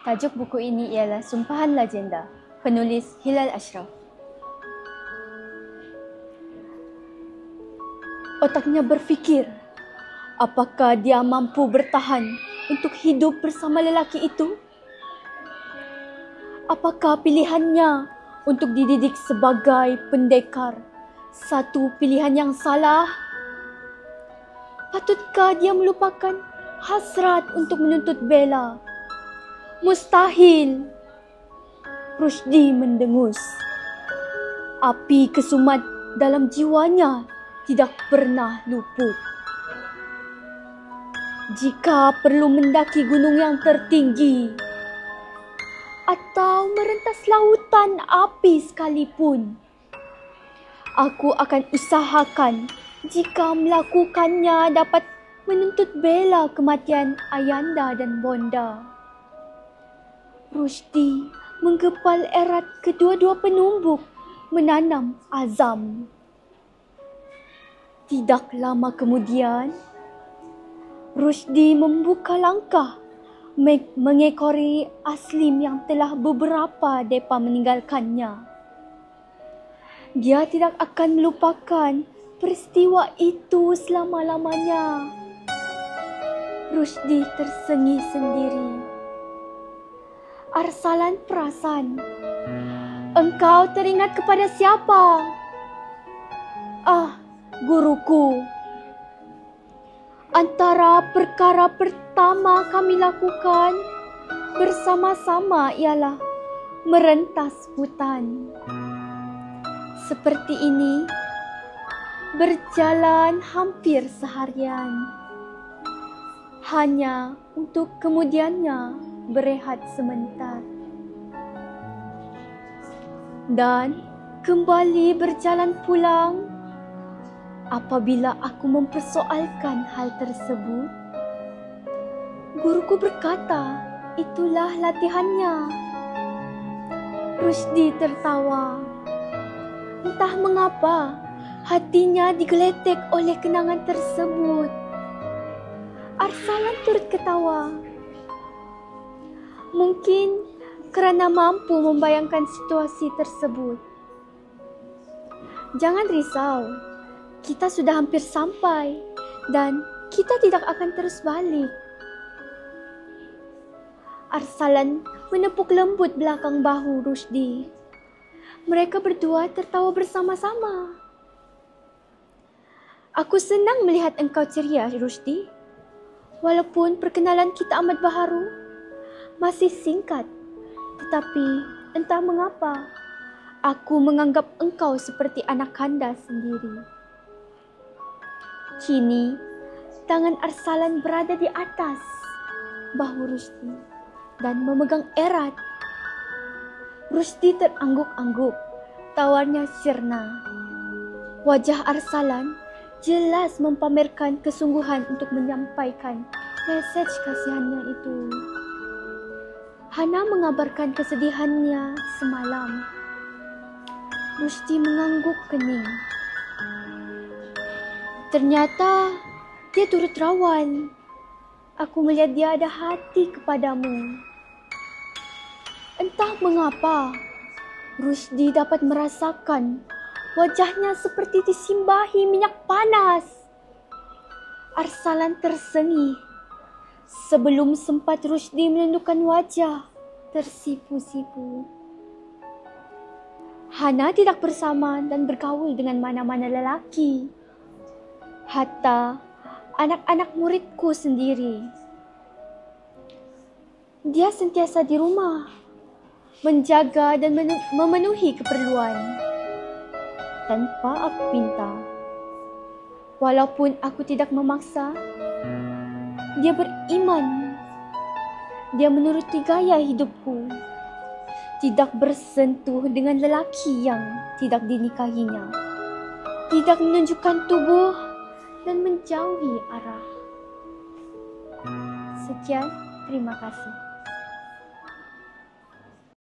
Tajuk buku ini ialah Sumpahan Legenda, penulis Hilal Ashraf. Otaknya berfikir, apakah dia mampu bertahan untuk hidup bersama lelaki itu? Apakah pilihannya untuk dididik sebagai pendekar satu pilihan yang salah? Patutkah dia melupakan hasrat untuk menuntut bela? Mustahil. Rushdie mendengus. Api kesumat dalam jiwanya tidak pernah luput. Jika perlu mendaki gunung yang tertinggi atau merentas lautan api sekalipun, aku akan usahakan jika melakukannya dapat menuntut bela kematian Ayanda dan Bonda. Rushdie menggepal erat kedua-dua penumbuk, menanam azam. Tidak lama kemudian, Rushdie membuka langkah mengekori Aslim yang telah beberapa depa meninggalkannya. Dia tidak akan melupakan peristiwa itu selama-lamanya. Rushdie tersengih sendiri. Arsalan perasan. Engkau teringat kepada siapa? Ah, guruku. Antara perkara pertama kami lakukan bersama-sama ialah merentas hutan. Seperti ini, berjalan hampir seharian. Hanya untuk kemudiannya berehat sebentar. Dan kembali berjalan pulang. Apabila aku mempersoalkan hal tersebut, guruku berkata, itulah latihannya. Rushdie tertawa. Entah mengapa, hatinya digeletek oleh kenangan tersebut. Arsalan turut ketawa. Mungkin kerana mampu membayangkan situasi tersebut. Jangan risau. Kita sudah hampir sampai dan kita tidak akan terus balik. Arsalan menepuk lembut belakang bahu Rushdie. Mereka berdua tertawa bersama-sama. Aku senang melihat engkau ceria, Rushdie. Walaupun perkenalan kita amat baharu, masih singkat. Tetapi entah mengapa, aku menganggap engkau seperti anak kanda sendiri. Kini, tangan Arsalan berada di atas bahu Rushdie dan memegang erat. Rushdie terangguk-angguk, tawarnya sirna. Wajah Arsalan jelas mempamerkan kesungguhan untuk menyampaikan mesej kasihannya itu. Hana mengabarkan kesedihannya semalam. Rushdie mengangguk kening. Ternyata dia turut rawan. Aku melihat dia ada hati kepadamu. Entah mengapa, Rushdie dapat merasakan wajahnya seperti disimbahi minyak panas. Arsalan tersengih. Sebelum sempat Rushdie menundukkan wajah, tersipu-sipu. Hana tidak bersama dan bergaul dengan mana-mana lelaki. Hatta anak-anak muridku sendiri. Dia sentiasa di rumah, menjaga dan memenuhi keperluan tanpa aku pinta. Walaupun aku tidak memaksa, dia beriman. Dia menuruti gaya hidupku, tidak bersentuh dengan lelaki yang tidak dinikahinya, tidak menunjukkan tubuh dan menjauhi arah. Sekian, terima kasih.